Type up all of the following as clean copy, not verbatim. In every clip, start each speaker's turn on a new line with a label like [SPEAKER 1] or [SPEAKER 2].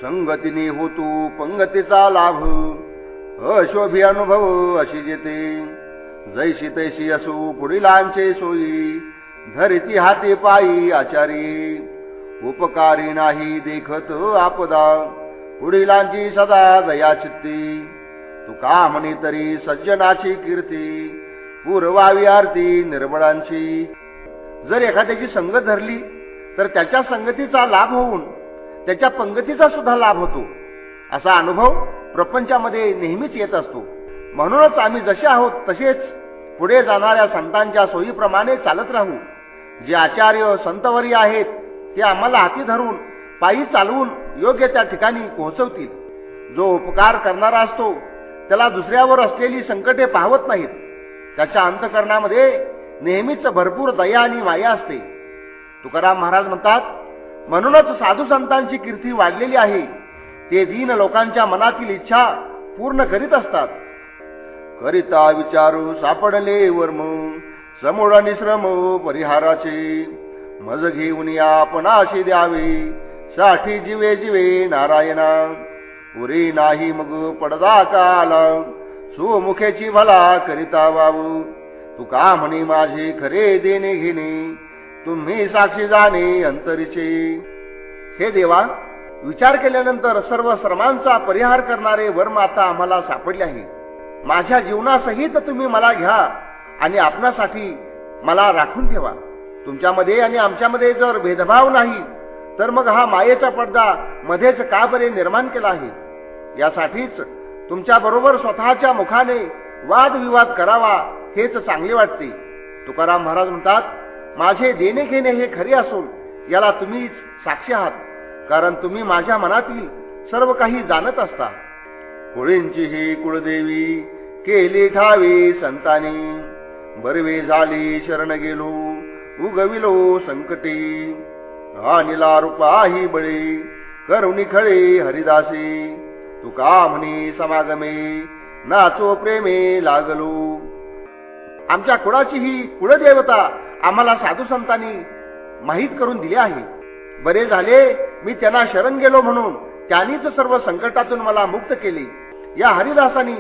[SPEAKER 1] संगतीने होतो पंगतीचा लाभ, अशोभी अनुभव अशी जेते. जैशी तैशी असो पुढीलांचे सोयी, धरिती हाती पायी आचारी. उपकारी नाही देखत आपदा, पुढीलांची सदा दया चित्ती. तुका म्हणे तरी सज्जनाची कीर्ती, पूर्वावी आरती निर्बळांची. जर एखाद्याची संगत धरली तर त्याच्या संगतीचा लाभ होऊन त्याच्या पंगतीचा सुद्धा लाभ होतो. असा अनुभव प्रपंचामध्ये नेहमीच येत असतो. म्हणूनच आम्ही जसे आहोत तसेच पुढे जाणाऱ्या संतांच्या सोयीप्रमाणे चालत राहू. जे आचार्य संतवरी आहेत ते आम्हाला हाती धरून पायी चालवून योग्य त्या ठिकाणी पोहोचवतील. जो उपकार करणारा असतो त्याला दुसऱ्यावर असलेली संकटे पाहवत नाहीत. त्याच्या अंतःकरणामध्ये नेहमीच भरपूर दया आणि माया असते. तुकाराम महाराज म्हणतात, म्हणूनच साधू संतांची कीर्ती वाढलेली आहे. ते दीन लोकांच्या मनातील इच्छा पूर्ण करीत असतात. करिता विचारू सापडले वर्म, समूळ निश्रम परिहाराचे. मज घेऊन आपणाशी द्यावे, साठी जीवे जीवे नारायणा. पुरे नाही मग पडदा काला, सुमुखेची भला करिता वावू. तुका म्हणे माझे खरे देणे घेणे, तुम्ही साक्षी जाणे अंतरीचे. हे देवा, विचार केल्यानंतर सर्व श्रमांचा परिहार करणारे वर्म आता आम्हाला सापडले आहे. माझ्या जीवनासहित तुम्ही मला घ्या आणि आपणासाठी मला राखून ठेवा. तुमच्यामध्ये आणि आमच्यामध्ये जर भेदभाव नाही तर मग हा मायेचा पडदा मध्येच का बरे निर्माण केला आहे. यासाठीच तुमच्या बरोबर स्वतःच्या मुखाने वादविवाद करावा हेच चांगले वाटते. तुकाराम महाराज म्हणतात, माझे देणे घेणे हे खरे असून याला तुम्ही साक्षी आहात, कारण तुम्ही माझ्या मनातील सर्व काही जाणत असता. कुळींची ही कुळदेवी केली ठावी संतानी, बरवे झाली शरण गेलो उगविलो संकटे. अनिला रूपा ही बळे करुणी खळे हरिदासी. तुका म्हणे समागमे नाचो प्रेमे लागलो. आमच्या कुळाची ही कुळदेवता आम्हाला साधू संतांनी माहीत करून दिली आहे. बरे झाले मी त्यांना शरण गेलो म्हणून त्यांनीच सर्व संकटातून मला मुक्त केले. या हरिदासानी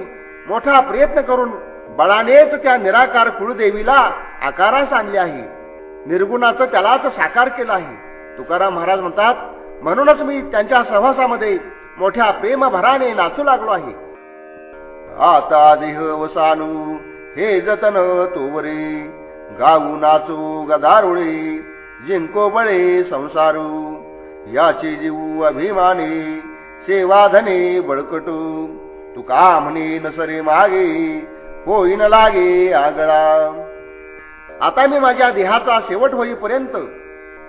[SPEAKER 1] मोठा प्रयत्न करून बळानेच त्या निराकार कुळदेवीला आकारास आणले आहे. निर्गुणाचं त्यालाच साकार केलं आहे. तुकाराम महाराज म्हणतात, म्हणूनच मी त्यांच्या सहवासामध्ये मोठ्या प्रेमभराने नाचू लागलो आहे. आता देह वसानू हे जतन तोवरे, गाऊ नाचू गदारुळे जिंको बळे संसारू. याचे जीव अभिमाने सेवा धने बळकटू. तुका म्हणे नसरे मागे होईन लागे आगळा. आता मी माझ्या देहाचा शेवट होईपर्यंत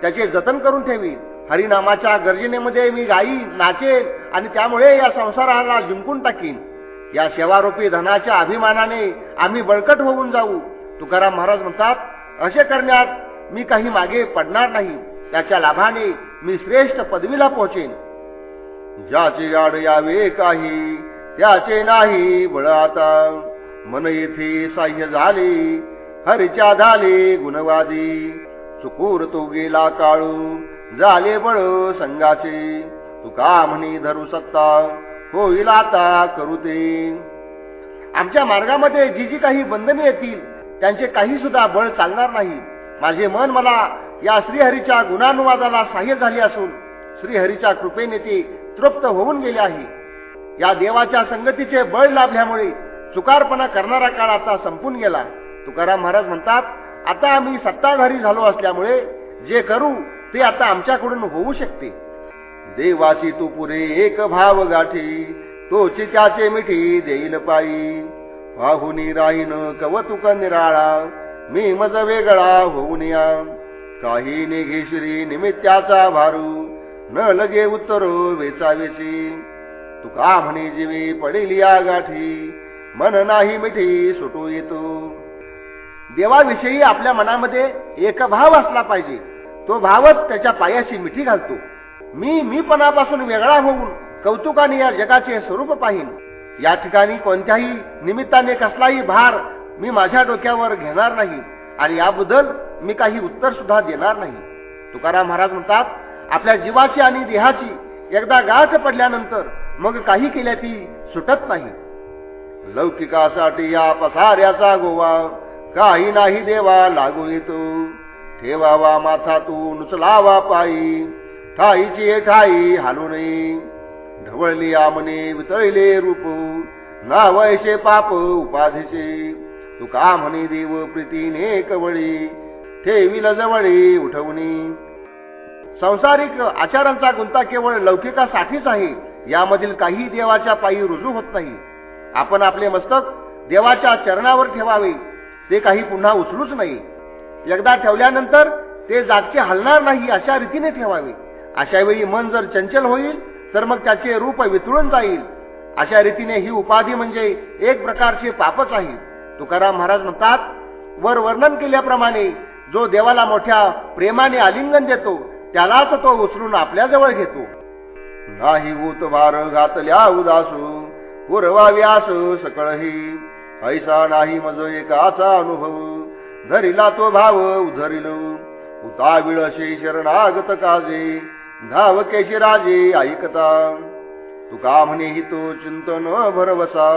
[SPEAKER 1] त्याचे जतन करून ठेवी. हरिनामाच्या गर्जनेमध्ये मी गाई नाचेन आणि त्यामुळे या संसाराला जिंकून टाकीन. या सेवारूपी धनाच्या अभिमानाने आम्ही बळकट होऊन जाऊ. तुकाराम महाराज म्हणतात, असे करण्यात मी काही मागे पडणार नाही. त्याच्या लाभाने मी श्रेष्ठ पदवीला पोहोचेन. ज्याचे आड यावे काही त्याचे नाही बळ आता, मन येथे साह्य झाले हरीच्या झाले गुणवादी. चुकूर तो गेला काळू झाले बळ संगाचे. तुका म्हणे धरू सत्ता होईल आता करू ते. आमच्या मार्गामध्ये जी जी काही बंधने येतील त्यांचे काही सुद्धा बळ चालणार नाही. माझे मन मला या श्रीहरीच्या गुणानुवादाला साह्य झाले असून श्रीहरीच्या कृपेने ते तृप्त होऊन गेले आहे. या देवाच्या संगतीचे बळ लाभल्यामुळे चुकारपणा करणारा काळ आता संपून गेला. तुकाराम महाराज म्हणतात, आता आम्ही सत्ताधारी झालो असल्यामुळे जे करू ते आता आमच्याकडून होऊ शकते. देवाची तू पुरे एक भाव गाठी, तोची त्याचे मिठी देईल पायी. पाहुनी राहीन कवतुक निराळा, मी मज वेगळा होऊन या. काही निघे श्री निमित्याचा भारू, न लगे उत्तर वेचावेची. तुका म्हणे जीवे पडेल या गाठी, मन नाही मिठी सुटू येतो. देवाविषयी आपल्या मनामध्ये एक भाव असला पाहिजे. तो भावच त्याच्या पायाशी मिठी घालतो. मीपणापासून वेगळा होऊन कौतुकाने या जगाचे स्वरूप पाहिन. या ठिकाणी कोणत्याही निमित्ताने कसलाही भार मी माझ्या डोक्यावर घेणार नाही आणि याबद्दल मी काही उत्तर सुद्धा देणार नाही. तुकाराम महाराज म्हणतात, आपल्या जीवाची आणि देहाची एकदा गाठ पडल्यानंतर मग काही केल्या ती सुटत नाही. लौकिकासाठी या पसाऱ्याचा गोवा काही नाही देवा लागू येतो. ठेवावा माथा तू नुचलावा पायी ठाईची ठाई हालू नये. ढवळली आमने वितळले रूप नावैसे पाप उपाधीचे. तुका म्हणे देव प्रीतीने कवळी ठेविल जवळी उठवणी. संसारिक आचारांचा गुंता केवळ लौकिकासाठीच आहे. यामधील काही देवाच्या पायी रुजू होत नाही. आपण आपले मस्तक देवाच्या चरणावर ठेवावे. ते काही पुन्हा उचलूच नाही. एकदा ठेवल्यानंतर ते जागचे हलणार नाही अशा रीतीने ठेवावे. अशा वेळी मन जर चंचल होईल तर मग त्याचे रूप वितळून जाईल. अशा रीतीने ही उपाधी म्हणजे एक प्रकारचे पापच आहे. तुकाराम महाराज म्हणतात, वर वर्णन केल्याप्रमाणे जो देवाला मोठ्या प्रेमाने आलिंगन देतो त्यालाच तो उचलून आपल्या जवळ घेतो. नाही ऊत भार घातल्या उदासू पुरवा व्यास सकळही. ऐसा नाही मज एकाचा अनुभव धरिला तो भाव उधरिल. उताविळशे शरणागत काजे धावकेशी राजे ऐकता. तुका म्हणे हितो चिंतन भरवसा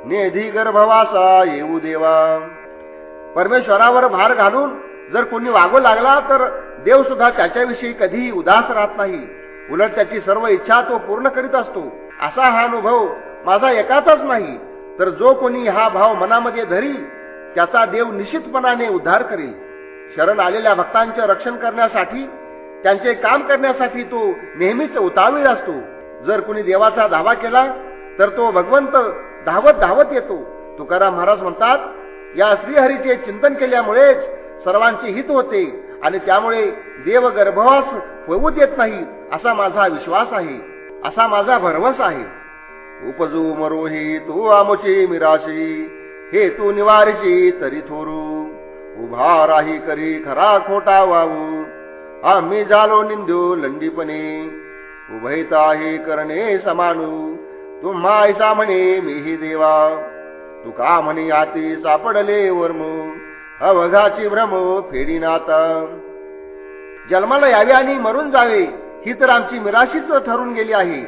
[SPEAKER 1] नेधी गर्भवासा येऊ देवा. परमेश्वरावर भार घालून जर कोणी वागू लागला तर देव सुद्धा त्याच्याविषयी कधीही उदास राहत नाही. उलट त्याची सर्व इच्छा तो पूर्ण करीत असतो. असा हा अनुभव माझा एकाचाच नाही, तर जो कोणी हा भाव मनामध्ये धरील त्याचा देव निश्चितपणाने उद्धार करेल. शरण आलेल्या भक्तांचे रक्षण करण्यासाठी त्यांचे काम करण्यासाठी तो नेहमीच उतावीळ असतो. जर कोणी देवाचा धावा केला तर तो भगवंत धावत धावत येतो. तुकाराम महाराज म्हणतात, या श्रीहरीचे चिंतन केल्यामुळेच सर्वांचे हित होते आणि त्यामुळे देव गर्भवास होऊ देत नाही असा माझा विश्वास आहे, असा माझा भरवस आहे. उपजू मरोही तू आमची मिराशी हे तू निवारशी तरी थोरू. उभा राही करी खरा खोटा वावू आम्ही झालो निंदू लंडीपणे. उभयता हे करणे समानू तुम्हा ऐसा म्हणे मीही देवा. तुका म्हणे हाती सापडले वर्म अवघाची भ्रम फेडीनाता. जन्माला यावे आणि मरून जावे ही तर आमची मिराशीच ठरून गेली आहे.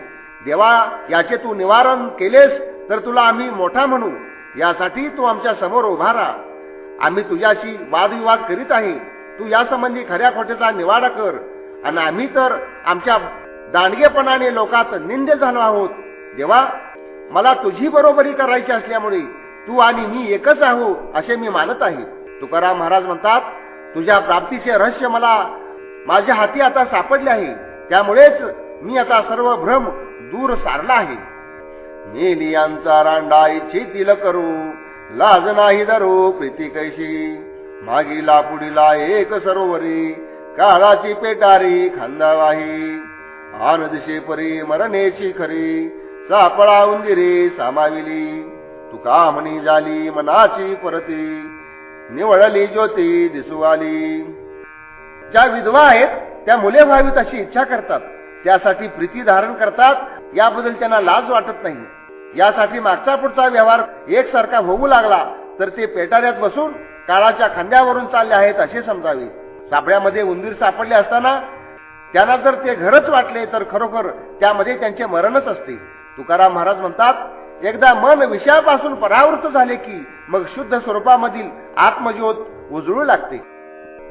[SPEAKER 1] देवा, याचे तू निवारण केलेस तर तुला आम्ही मोठा म्हणू. यासाठी तू आमच्या समोर उभा राहा. आम्ही तुझ्याशी वादविवाद करीत आहे. तू यासंबंधी खऱ्या खोट्याचा निवाडा कर. आणि आम्ही तर आमच्या दांडगेपणाने लोकात निंदे झालो आहोत. देवा, मला तुझी बरोबरी करायची असल्यामुळे तू आणि मी एकच आहो असे मी मानत आहे. तुकाराम महाराज म्हणतात, तुझ्या प्राप्तीचे रहस्य मला माझ्या हाती आता सापडले आहे. त्यामुळेच मी आता सर्व भ्रम दूर सारला आहे. मेलियांचा रांडा इच्छितील करू लाज नाही धरू प्रीती कैशी. मागीला पुढीला एक सरोवरी काळाची पेटारी खांदावाही. आन दिशे परी मरणेची खरी सापळा उंदिरे सामाविली. तुका म्हणी झाली मनाची परती निवळली ज्योती दिसू आली. ज्या विधवा आहेत त्या मुले व्हावीत अशी इच्छा करतात. त्यासाठी प्रीती धारण करतात. याबद्दल त्यांना लाज वाटत नाही. यासाठी मागचा पुढचा व्यवहार एकसारखा होऊ लागला तर ते पेटाऱ्यात बसून काळाच्या खांद्यावरून चालले आहेत असे समजावे. सापळ्यामध्ये उंदीर सापडले असताना त्यांना जर ते घरच वाटले तर खरोखर त्यामध्ये त्यांचे मरणच असते. तुकाराम महाराज म्हणतात, एकदा मन विषयापासून परावृत्त झाले की मग शुद्ध स्वरूपामधील आत्मज्योत उजळू लागते.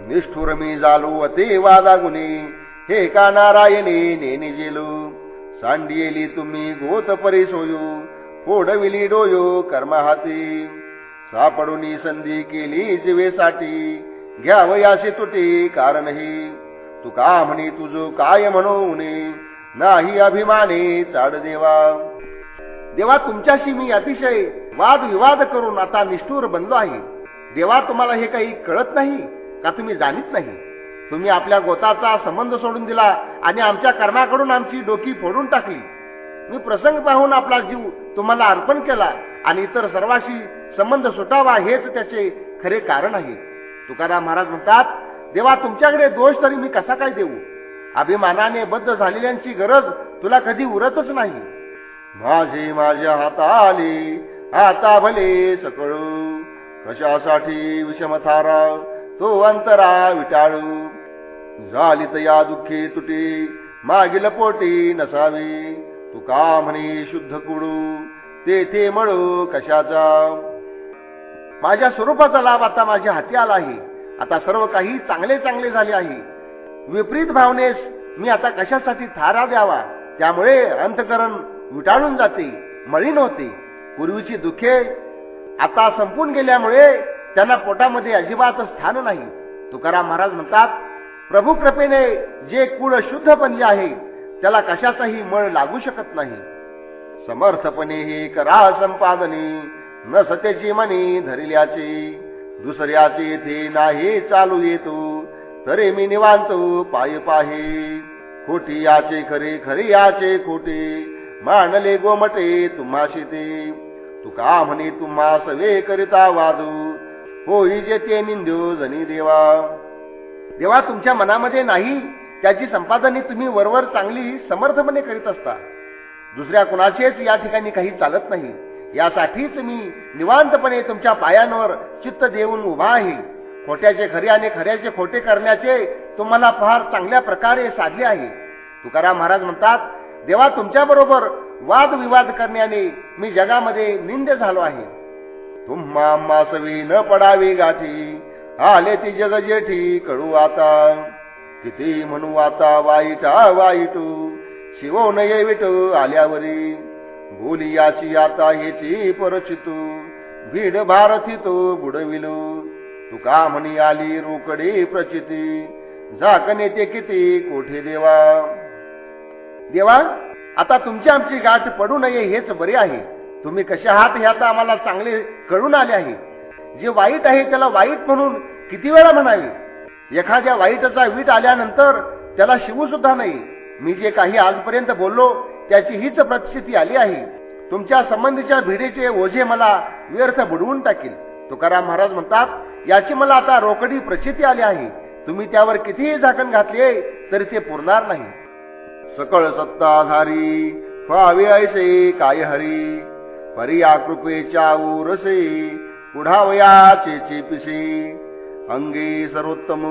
[SPEAKER 1] निष्ठुर मी झालो अते वादा गुणे हे का नारायणे नेने गेलो. सांडियेली तुम्ही गोत परी सोयो फोडविली डोयो कर्म हाती. सापडून संधी केली जीवेसाठी घ्यावयासे तुटे कारण ही. तुका म्हणे तुझ काय म्हणून नाही अभिमाने चाड देवा. देवा, तुमच्याशी मी अतिशय वादविवाद करून आता निष्ठुर बनलो आहे. देवा, तुम्हाला हे काही कळत नाही का? तुम्ही जाणीत नाही. तुम्ही आपल्या गोताचा संबंध सोडून दिला आणि आमच्या कर्माकडून आमची डोकी फोडून टाकली. मी प्रसंग पाहून आपला जीव तुम्हाला अर्पण केला आणि इतर सर्वांशी संबंध सुटावा हेच त्याचे खरे कारण आहे. तुकाराम महाराज म्हणतात, देवा, तुमच्याकडे दोष तरी मी कसा काय देऊ? अभिमानाने बद्ध झालेल्यांची गरज तुला कधी उरतच नाही. माझे माझ्या हाताले आता भले सकळू कशासाठी विषमथारा तो अंतरा विटाळू. झाली तर या दुःखे तुटे मागील पोटी नसावी. तुका म्हणे शुद्ध कुडू तेथे मळू कशाचा. माझ्या स्वरूपाचा लाभ आता माझ्या हाती आला आहे. आता सर्व काही चांगले चांगले झाले आहे. विपरीत भावनेस मी आता कशासाठी थारा द्यावा. त्यामुळे अंतकरण विटाळून जाते, मळीन होते. पूर्वीची दुःखे आता संपून गेल्यामुळे त्यांना पोटामध्ये अजिबात स्थान नाही. तुकाराम महाराज म्हणतात, प्रभू कृपेने जे कुळ शुद्ध बनले आहे त्याला कशाचाही मळ लागू शकत नाही. समर्थपणे हे करा संपादने न सतेची मनी धरिल्याचे. दुसऱ्याचे ते नाही चालू येतो तरी मी निवांतो पाय पाहे. खोटी याचे खरे खरे याचे खोटे मानले गोमटे तुम्हाशी ते. तुका म्हणे तुम्हा सवे करिता वादू होई जे ते निंद्यो जनी देवा. देवा तुमच्या मनामध्ये नाही त्याची संपादने तुम्ही वरवर चांगली समर्थपणे करीत असता. दुसऱ्या कुणाचेच या ठिकाणी काही चालत नाही. यासाठीच मी निवांतपणे तुमच्या पायांवर चित्त देऊन उभा आहे. खोट्याचे खरे आणि खऱ्याचे खोटे करण्याचे तुम्हाला फार चांगल्या प्रकारे साधले आहे. तुकाराम महाराज म्हणतात, देवा तुमच्या बरोबर वादविवाद करण्याने मी जगामध्ये निंद झालो आहे. तुम्हा मासवी न पडावी गाठी आले ती जग जेठी कळू आता. किती म्हणू आता वाईट वाईट शिवो नये विट आल्यावरी. बोली याची आता हेची परचितू भीड भारती तो बुडविलो. तुका म्हणी आली रोकडे प्रचिती झाकणे ते किती कोठे देवा. देवा आता तुमची आमची गाठ पडू नये हेच बरे आहे. तुम्ही कसे आहात हे आता आम्हाला चांगले कळून आले आहे. जे वाईट आहे त्याला वाईट म्हणून किती वेळा म्हणावे. एखाद्या वाईटाचा वीट आल्यानंतर त्याला शिवू सुद्धा नाही. मी जे काही आजपर्यंत बोललो त्याची हीच परिस्थिती आली आहे. तुमच्या संबंधीच्या भिडेचे ओझे मला व्यर्थ बुडवून टाकील. तुकाराम महाराज म्हणतात, याची मला आता रोकडी प्रचिती आली आहे. तुम्ही त्यावर कितीही झाकण घातले तरी ते पुरणार नाही. सकळ सत्ताधारी व्हावे ऐसे काय हरी. परिया कृपेच्या उरसे पुढावयाचे पिसे. अंगी सर्वोत्तम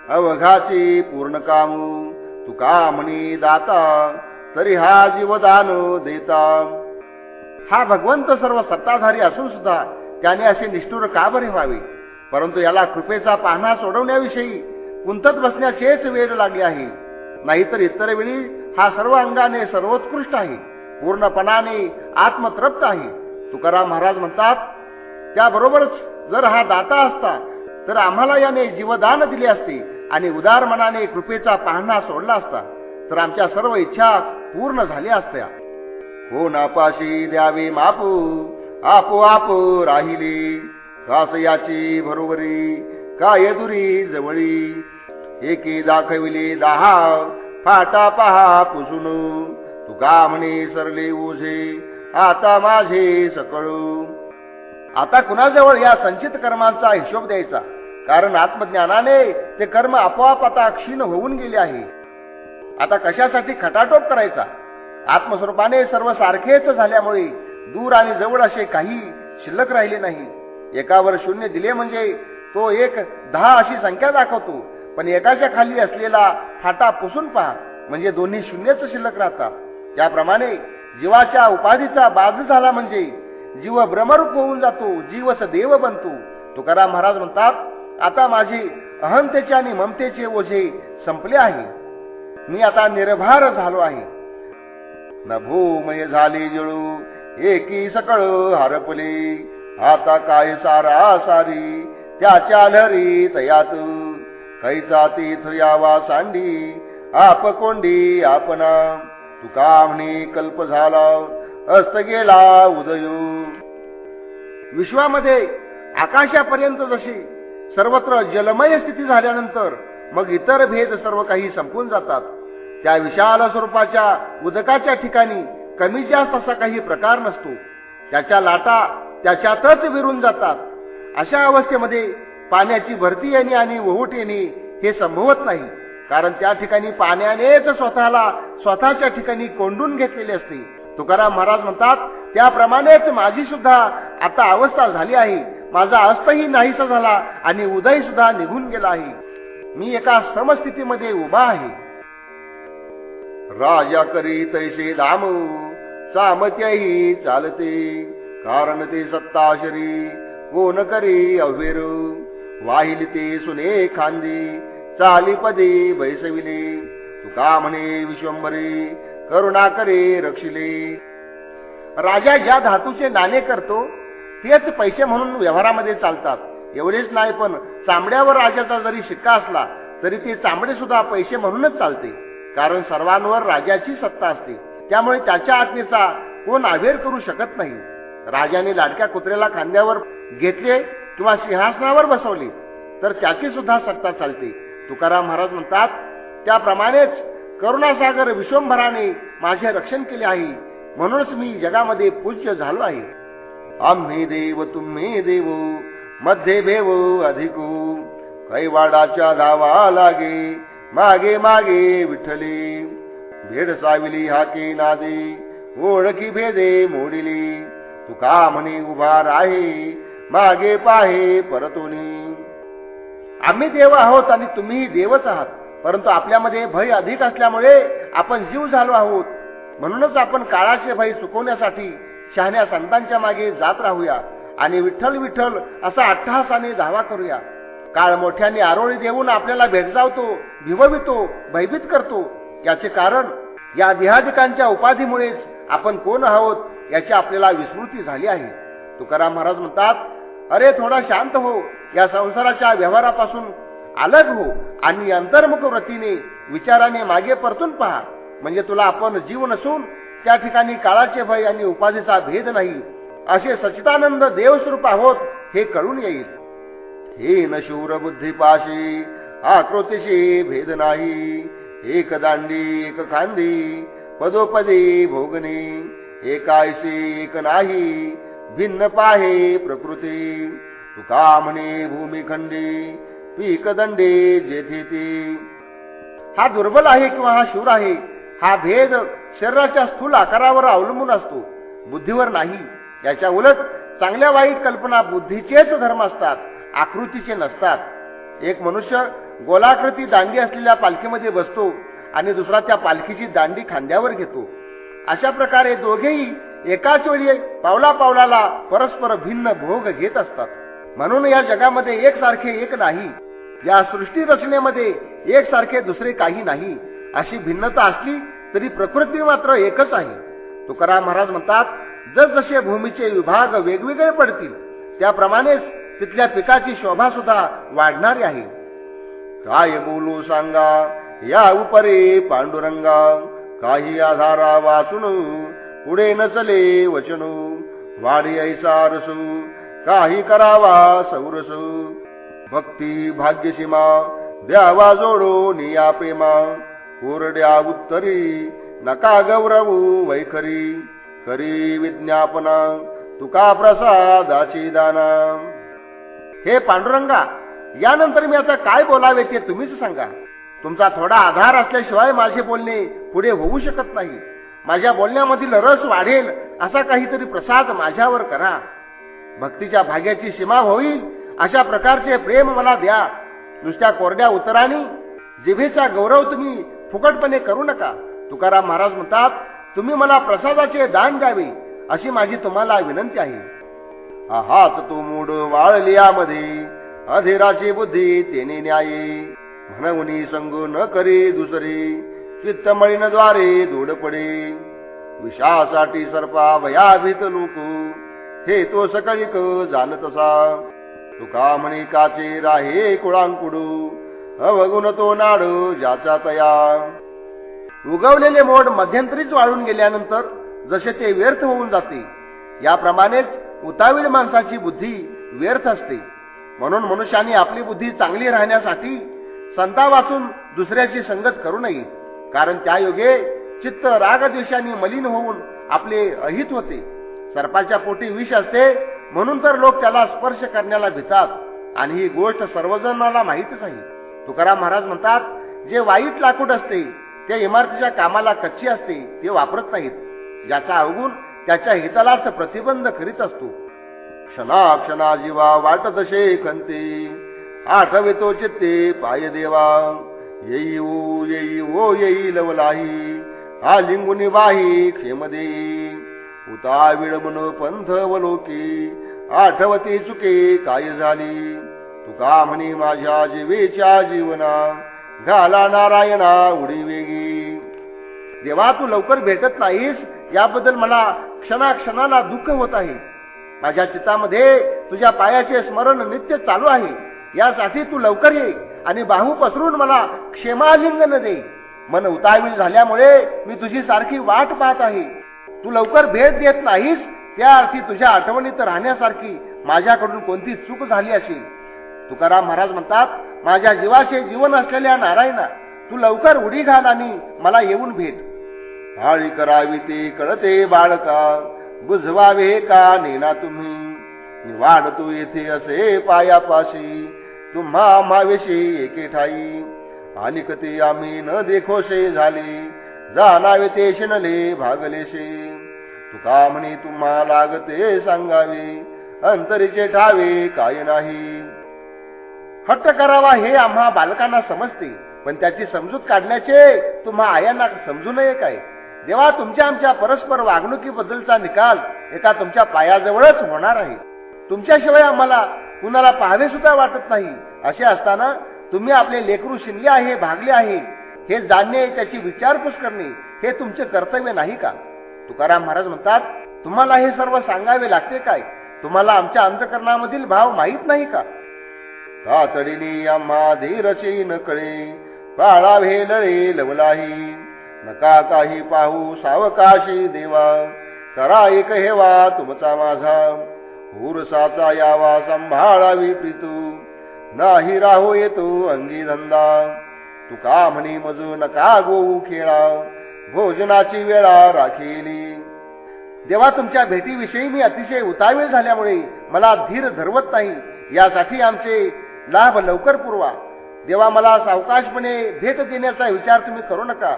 [SPEAKER 1] अवघाचे पूर्ण कामू. तुका म्हणे दाता तरी हा जीवदान देता. हा भगवंत सर्व सत्ताधारी असून सुद्धा त्याने असे निष्ठुर का बरे व्हावे. परंतु याला कृपेचा पाहणा सोडवण्याविषयी कुंतत बसण्याचेच वेळ लागले आहे. नाहीतर इतर वेळी हा सर्व अंगाने सर्वोत्कृष्ट आहे, पूर्णपणाने आत्मतृप्त आहे. तुकाराम महाराज म्हणतात, त्याबरोबरच जर हा दाता असता तर आम्हाला याने जीवदान दिले असते आणि उदार मनाने कृपेचा पाहणा सोडला असता तर आमच्या सर्व इच्छा पूर्ण झाल्या असत्या. हो नापाशी द्यावे मापू आपोआप राहिले. कास याची बरोबरी काय दुरी जवळी. एकी दाखविले दहा फाटा पहा पुसून. तुका म्हणे सरले ओझे आता माझे सकळू. आता कुणाजवळ या संचित कर्मांचा हिशोब द्यायचा. कारण आत्मज्ञानाने ते कर्म आपोआप आता क्षीण होऊन गेले आहे. आता कशासाठी खटाटोप करायचा. आत्मस्वरूपाने सर्व सारखेच झाल्यामुळे दूर आणि जवळ असे काही शिल्लक राहिले नाही. एकावर शून्य दिले म्हणजे तो 1, 10 अशी संख्या दाखवतो. पण एकाच्या खाली असलेला फाटा पुसून पहा म्हणजे दोन्ही शून्यच शिल्लक राहतात. त्याप्रमाणे जीवाच्या उपाधीचा बाजू झाला म्हणजे जीव भ्रमरूप होऊन जातो, जीवच देव बनतो. तुकाराम महाराज म्हणतात, आता माझे अहंतेचे आणि ममतेचे ओझे संपले आहे. मी आता निर्भार झालो आहे. नभोमय झाले जळू एकी सकळ हरपले. आता काय सारा सारी त्याच्या लहरी तयात. कैचा तीर्थ यावा सांडी आप कोंडी आपणा. तुका म्हणे कल्प झाला अस्त गेला उदयो. विश्वामध्ये आकाशापर्यंत जशी सर्वत्र जलमय स्थिती झाल्यानंतर मग इतर भेद सर्व काही संपून जातात. त्या विशाल स्वरूपाच्या उदकाच्या ठिकाणी कमी जास्त असा काही प्रकार नसतो. त्याच्या लाटा त्याच्यातच विरून जातात. अशा अवस्थेमध्ये पाण्याची भरती येणे आणि ओहोट येणे हे संभवत नाही. कारण त्या ठिकाणी पाण्यानेच स्वतःला स्वतःच्या ठिकाणी कोंडून घेतलेले असते. तुकाराम महाराज म्हणतात, त्याप्रमाणेच माझी सुद्धा आता अवस्था झाली आहे. माझा अस्तही नाहीसा झाला आणि उदय सुद्धा निघून गेला आहे. मी एका समस्थितीमध्ये उभा आहे. राजा करी तैसे दाम सामत्याही चालते, कारण ते सत्ताशरी कोण करी अवेर, वाहिली ते सुने खांदी चाली पदे बैसविले, तुका म्हणे विश्वंभरी करुणा करे रक्षिले. राजा ज्या धातूचे नाणे करतो तेच पैसे म्हणून व्यवहारामध्ये चालतात. एवढेच नाही, पण चांबड्यावर राजाचा जरी शिक्का असला तरी ते चांबडे सुद्धा पैसे म्हणूनच चालते, कारण सर्वांवर राजाची सत्ता असते. त्यामुळे त्याच्या आज्ञेचा कोण अवेर करू शकत नाही. राजाने लाडक्या कुत्र्याला खांद्यावर घेतले किंवा सिंहासनावर बसवले तर त्याची सुद्धा सत्ता चालते. तुकाराम महाराज म्हणतात, त्याप्रमाणेच करुणासागर विश्वंभराने माझे रक्षण केले आहे, म्हणूनच मी जगामध्ये पूज्य झालो आहे. आम्ही देव तुम्ही देव मध्ये भेव अधिकू, कैवाडाच्या धावा लागे मागे मागे विठ्ठले, भेडसाविली हाके नादे ओळखी भेदे मोडिली, तुका म्हणे उभा राहे मागे पाहे परतोनी. आम्ही देव आहोत आणि तुम्ही देवच आहात, परंतु आपल्यामध्ये भय अधिक असल्यामुळे आपण जीव झालो आहोत. म्हणूनच आपण काळाचे भय चुकवण्यासाठी शहाण्या संतांच्या मागे जात राहूया आणि विठ्ठल विठ्ठल असा अट्टहासाने धावा करूया. काळ मोठ्याने आरोळी देऊन आपल्याला भेडसावतो, भिववितो, भयभीत करतो. याचे कारण या देहाधिकांच्या उपाधीमुळेच आपण कोण आहोत याची आपल्याला विस्मृती झाली आहे. तुकाराम महाराज म्हणतात, अरे थोडा शांत हो, या संसाराच्या व्यवहारापासून अलग हो आणि अंतर्मुख व्रतीने विचाराने मागे परतून पहा, म्हणजे तुला आपण जीव नसून त्या ठिकाणी काळाचे भय आणि उपाधीचा भेद नाही, असे सच्चिदानंद देवस्वरूप आहोत हे कळून येईल. हे न शूर बुद्धिपाशी आकृतीशी भेद नाही, एक दांडी एक खांदी पदोपदी भोगणे, एकायशी एक नाही भिन्न पाहे प्रकृती, तुका म्हणे भूमिखंडी पीक दंडे जेथे ते. हा दुर्बल आहे किंवा हा शूर आहे, हा भेद शरीराच्या स्थूल आकारावर अवलंबून असतो, बुद्धीवर नाही. याच्या उलट चांगल्या वाईट कल्पना बुद्धीचेच धर्म असतात, आकृतीचे नसतात. एक मनुष्य गोलाकृती दांडी असलेल्या पालखीमध्ये बसतो आणि दुसरा त्या पालखीची दांडी खांद्यावर घेतो. अशा प्रकारे दोघेही एकाच वेळी पावला पावलाला परस्पर भिन्न भोग घेत असतात. म्हणून या जगामध्ये एकसारखे एक नाही, या सृष्टी रचनेमध्ये एकसारखे दुसरे काही नाही. अशी भिन्नता असली तरी प्रकृती मात्र एकच आहे. तुकाराम महाराज म्हणतात, जसजसे भूमीचे विभाग वेगवेगळे पडतील त्याप्रमाणेच तिथल्या पिकाची शोभा सुद्धा वाढणारी आहे. काय बोलू सांगा या उपरे पांडुरंगा, काही आधारा वाचून पुढे नचले वचन, वाढी ऐसा रसू काही करावा सौरस, भक्ती भाग्यसीमा द्यावा जोडो निया प्रेमा, कोरड्या उत्तरी नका गौरवू वैखरी, करी विज्ञापना तुका प्रसादाची दाना. हे पांडुरंगा, यानंतर मी आता काय बोलावे ते तुम्हीच सांगा. तुमचा थोडा आधार असल्याशिवाय माझे बोलणे पुढे होऊ शकत नाही. माझ्या बोलण्यामधील रस वाढेल असा काहीतरी प्रसाद माझ्यावर करा. भक्तीच्या भाग्याची सीमा होईल अशा प्रकारचे प्रेम मला द्या. नुसत्या कोरड्या उत्तराने जिभेचा गौरव तुम्ही फुकटपणे करू नका. तुकाराम महाराज म्हणतात, तुम्ही मला प्रसादाचे दान द्यावे अशी माझी तुम्हाला विनंती आहे. आहात तो मूड वाळलियामध्ये अधीराची बुद्धी तेने न्याये, म्हणून संग न करे दुसरे चित्तमळीनद्वारे दूड पडे, विषासाठी सर्पा भयाभीत लोक हे तो सकळिक जाणतसा, तुका म्हणे काचे राहे कुळांकुडू अवगुण तो नाड ज्याचा तया. उगवलेले मोड मध्यंतरीच वाळून गेल्यानंतर जसे ते व्यर्थ होऊन जाते, याप्रमाणेच उतावीळ माणसाची बुद्धी व्यर्थ असते. म्हणून मनुष्याने आपली बुद्धी चांगली राहण्यासाठी संता वाचून दुसऱ्याची संगत करू नये, कारण त्या योगे चित्त रागद्वेषाने मलिन होऊन आपले अहित होते. सर्पाच्या पोटी विष असते म्हणून तर लोक त्याला स्पर्श करण्याला भितात, आणि ही गोष्ट सर्वजणाला माहीतच आहे. तुकाराम महाराज म्हणतात, जे वाईट लाकूड असते ते इमारतीच्या कामाला कच्ची असते ते वापरत नाहीत. ज्याचा अवगुण त्याच्या हितालाच प्रतिबंध करीत असतो. क्षणा जीवा वाटत तसे खंते, आठवितो चित्ते पाय देवा, येई ओ येई लवलाही हा लिंगुनी बाही क्षेम देई. उता विळमन पंथ वलोकी आठवती चुके काय झाली. तुका म्हणी माझ्या जीवेच्या जीवना घाला नारायणा उडी वेगी. देवा तू लवकर भेटत नाहीस याबद्दल मला क्षणाक्षणाला दुःख होत आहे. माझ्या चित्तामध्ये तुझ्या पायाचे स्मरण नित्य चालू आहे. यासाठी तू लवकर ये आणि बाहू पसरून मला क्षेमालिंगन दे. मन उतावील झाल्यामुळे मी तुझी सारखी वाट पाहत आहे. तू लवकर भेट देत नाहीस त्या अर्थी तुझ्या आठवणीत राहण्यासारखी माझ्याकडून कोणती चूक झाली असेल. तुकाराम महाराज म्हणतात, माझ्या जीवाचे जीवन असलेल्या नारायणा तू लवकर उडी घाल आणि मला येऊन भेट. हाळी करावी ते कळते बाळका बुजवावे का नेना तुम्ही. निवाडतो येथे असे पायापाशी तुम्हा आम्हाविषयी एके ठाई. आणि कधी आम्ही न देखोशे झाले जाणावे ते शिनले भागलेशे. तुका म्हणे तुम्हा लागते सांगावे अंतरीचे ठावे काय नाही. हट्ट करावा हे आम्हा बालकांना समजते, पण त्याची समजूत काढण्याचे तुम्हा आयांना समजू नये काय. देवा तुमच्या आमच्या परस्पर वागणुकीबद्दलचा निकाल एका तुमच्या पायाजवळच होणार आहे. तुमच्याशिवाय आम्हाला कुणाला पाहावे सुद्धा वाटत नाही. असे असताना तुम्ही आपले लेकरू शिनले आहे भागले आहे हे जाणणे त्याची विचारपूस करणे हे तुमचे कर्तव्य नाही का. तुकाराम महाराज म्हणतात, तुम्हाला हे सर्व सांगावे लागते काय. तुम्हाला आमच्या अंतःकरणामधील भाव माहीत नाही का. तातडीने आम्हा धीरचे न कळे पाळावे लळे लवलाही. नका काही पाहू सावकाशी देवा करा एक हेवा तुमचा माझा. उरसाचा यावा सांभाळावी प्रीतू नाही राहो येतो अंगी धंदा. तुका म्हणी मजू नका गोऊ खेळा भोजनाची वेळा राखीली. देवा तुमच्या भेटीविषयी मी अतिशय उतावीळ झाल्यामुळे मला धीर धरवत नाही. यासाठी आमचे लाभ लवकर पुरवा. देवा मला सावकाशपणे भेट देण्याचा विचार तुम्ही करू नका.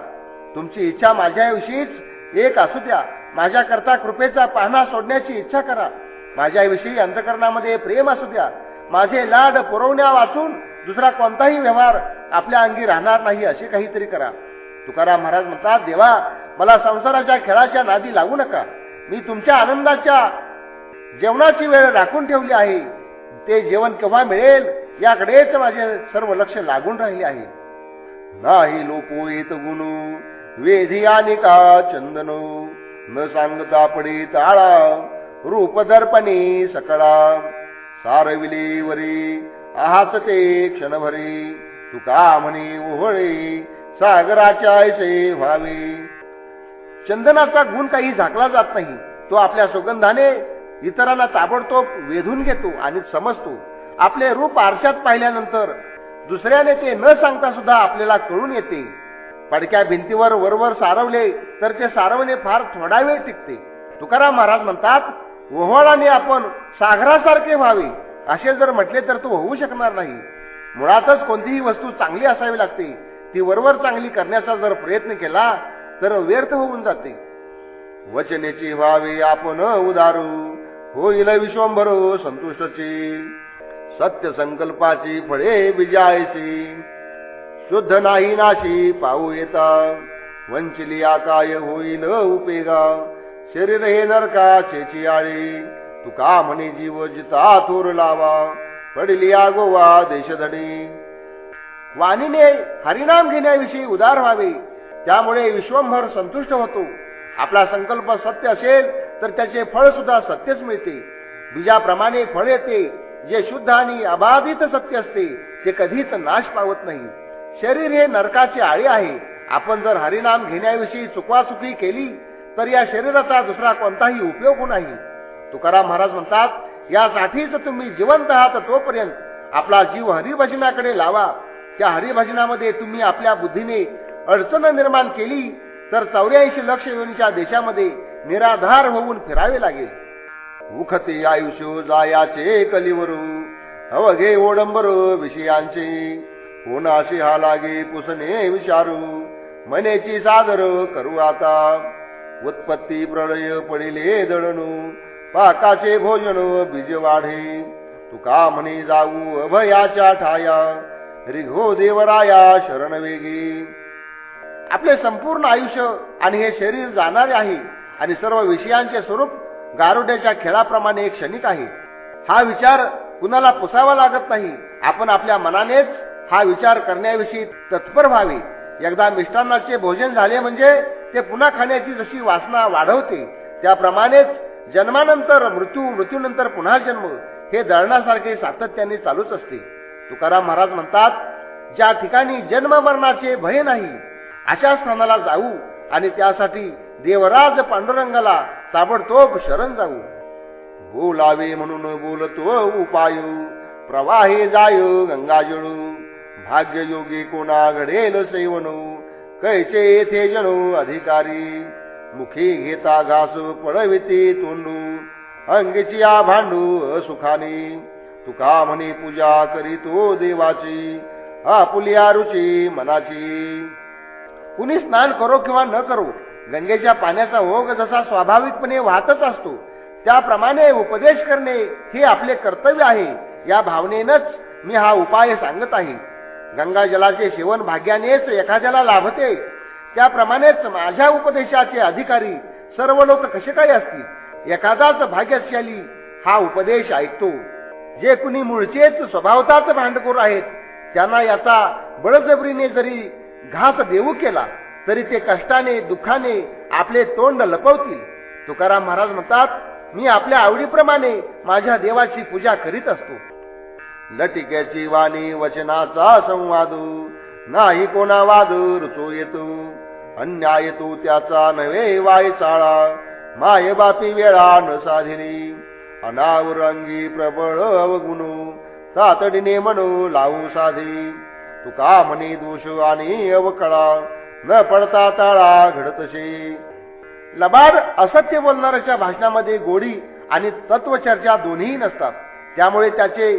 [SPEAKER 1] तुमची इच्छा माझ्याविषयीच एक असू द्या. माझ्याकरता कृपेचा पाहणा सोडण्याची इच्छा करा. माझ्याविषयी अंतःकरणामध्ये प्रेम असू द्या. माझे लाड पुरवण्या वाचून दुसरा कोणताही व्यवहार आपल्या अंगी राहणार नाही असे काहीतरी करा. तुकाराम महाराज म्हणतात, देवा मला संसाराच्या खेळाच्या नादी लागू नका. मी तुमच्या आनंदाच्या जेवणाची वेळ राखून ठेवली आहे. ते जेवण केव्हा मिळेल याकडेच माझे सर्व लक्ष लागून राहिले आहे. नाही लोपो येत गुणू वेधी आणि का चंदनो न सांगता पडे ताळा रूप दर्पणे सकळा. सारविले वरी आहात ते क्षणभरे तुका म्हणे ओहळे सागराच्या ऐसे व्हावे. चंदनाचा गुण काही झाकला जात नाही. तो आपल्या सुगंधाने इतरांना ताबडतोब वेधून घेतो आणि समजतो. आपले रूप आरशात पाहिल्यानंतर दुसऱ्याने ते न सांगता सुद्धा आपल्याला कळून येते. पडक्या भिंतीवर वरवर सारवले तर ते सारवणे फार थोडा वेळ टिकते. तुकाराम महाराज म्हणतात, ओहळाने आपण सागरासारखे व्हावे असे जर म्हटले तर तो होऊ शकणार नाही. मुळातच कोणतीही वस्तू चांगली असावी लागते. ती वरवर चांगली करण्याचा जर प्रयत्न केला तर व्यर्थ होऊन जाते. वचनेची व्हावे आपण उदारू होईल विश्वंभर संतुष्टचे. सत्य संकल्पाची फळे बिजायची शुद्ध नाही नाशी पाहू येता. वंचिली आकाय होईल उपेगा शरीर हे नरका चेची आळी. तुका म्हणे जीव जिता थोर लावा पडली आगोवा देशधडी. वाणीने हरिनाम घेण्याविषयी उदार व्हावे. त्यामुळे विश्वंभर संतुष्ट होतो. आपला संकल्प सत्य असेल तर त्याचे फळ सुद्धा सत्यच मिळते. बीजाप्रमाणे फळ येते. जे शुद्ध आणि अबाधित सत्य असते ते कधीच नाश पावत नाही. शरीर हे नरकाची आळी आहे. आपण जर हरिनाम घेण्याविषयी चुकवाचुकी केली तर या शरीराचा दुसरा कोणताही उपयोग नाही. तुकाराम महाराज म्हणतात, यासाठीच तुम्ही जिवंत आहात तोपर्यंत आपला जीव हरिभजनाकडे लावा. त्या हरिभजनामध्ये तुम्ही आपल्या बुद्धीने अडचण निर्माण केली तर 84 लक्ष योनीच्या देशामध्ये निराधार होऊन फिरावे लागेल. उखते आयुष्य जायाचे कलिवरू अवघे ओडंबर विषयांचे. कोणाशी हा लागे पुसणे विचारू मनेची सादर करू आता. उत्पत्ती प्रलय पडिले दळणू पाकाचे भोजन बीज वाढे. तुका म्हणे जाऊ अभयाच्या ठाया रिघो देवराया शरण वेगी. आपले संपूर्ण आयुष्य आणि हे शरीर जाणारे आहे आणि सर्व विषयांचे स्वरूप गारुड्याच्या खेळाप्रमाणे एक क्षणिक आहे. हा विचार कुणाला पुसावा लागत नाही. आपण आपल्या मनानेच हा विचार करण्याविषयी तत्पर व्हावे. एकदा मिष्टान्नाचे भोजन झाले म्हणजे ते पुन्हा खाण्याची जशी वासना वाढवते, त्याप्रमाणेच जन्मानंतर मृत्यू, मृत्यूनंतर पुन्हा जन्म हे दळणासारखे सातत्याने चालूच असते. तुकाराम महाराज म्हणतात, ज्या ठिकाणी जन्म मरणाचे भय नाही अशा स्थानाला जाऊ आणि त्यासाठी देवराज पांडुरंगाला ताबडतोब शरण जाऊ. बोलावे म्हणून बोलतो उपाय, प्रवाहे जाय गंगाजळू, भाग्य योगी कोणा घडेल सैवनो, कैचे येथे जणू अधिकारी, मुखी घेता घास पळविते तोंडू, अंगीची आ भांडू असुखाने, तुका म्हणे पूजा करीतो देवाची, आपुलिया रुची मनाची. कुणी स्नान करो किंवा न करो, गंगेच्या पाण्याचा ओघ जसा स्वाभाविकपणे वाहतच असतो, त्याप्रमाणे उपदेश करणे हे आपले कर्तव्य आहे. या भावनेनच मी हा उपाय सांगत आहे. गंगा जलाचे सेवन भाग्यानेच एखाद्याला लाभते, त्याप्रमाणेच माझ्या उपदेशाचे अधिकारी सर्व लोक कसे काय असतील. एखादाच भाग्यशाली हा उपदेश ऐकतो. जे कुणी मूळचेच स्वभावताच भांडखोर आहेत, त्यांना याचा बळजबरीने जरी घास देऊ केला तरी ते कष्टाने दुःखाने आपले तोंड लपवतील. तुकाराम महाराज म्हणतात, मी आपल्या आवडीप्रमाणे माझ्या देवाची पूजा करीत असतो. लटिक्याची वाणी वचनाचा संवाद, नाही कोणा वाद रुचो येतो, अन्याय तो त्याचा नव्हे वाय चाळा, माय बापी वेळा न साधिनी, अनावरंगी प्रबळ अवगुण, तातडीने म्हणू लावू साधी, तुका म्हणे दोष आणि अवकळा, न पडता ताळा घडतसे. लबाड असत्य बोलणाऱ्याच्या भाषणामध्ये गोडी आणि तत्वचर्चा दोन्ही नसतात. त्यामुळे त्याचे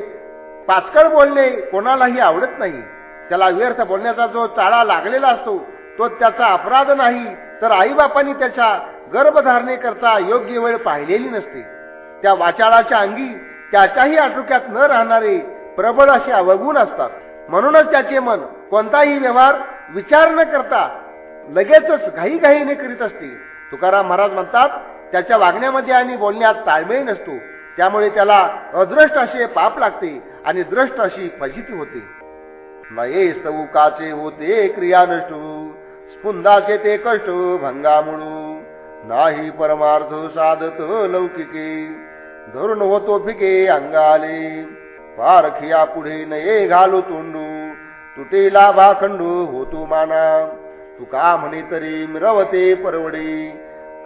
[SPEAKER 1] पाचकळ बोलणे कोणालाही आवडत नाही. त्याला व्यर्थ बोलण्याचा जो चाळा लागलेला असतो तो त्याचा अपराध नाही, तर आईबापांनी त्याच्या गर्भधारणेकरता योग्य वेळ पाहिलेली नसते. त्या वाचाळाच्या अंगी त्याच्याही आटोक्यात न राहणारे प्रबळ असे अवगुण असतात. म्हणूनच त्याचे मन कोणताही व्यवहार विचार न करता लगेचच घाईघाईने करीत असते. तुकाराम महाराज म्हणतात, त्याच्या वागण्यामध्ये आणि बोलण्यात ताळमेळ नसतो. त्यामुळे त्याला अदृष्ट असे पाप लागते आणि द्रष्ट अशी फजिती होते. नये सौकाचे होते क्रिया नष्ट, स्पुंदाचे ते कष्ट भंगामुळू, नाही परमार्थ साधत लौकिके, धरून होतो फिके अंगाले, पारखिया पुढे नये घालू तोंडू, तुटेला भाखंडू होतो माना, तुका म्हणे तरी मिरवते परवडे,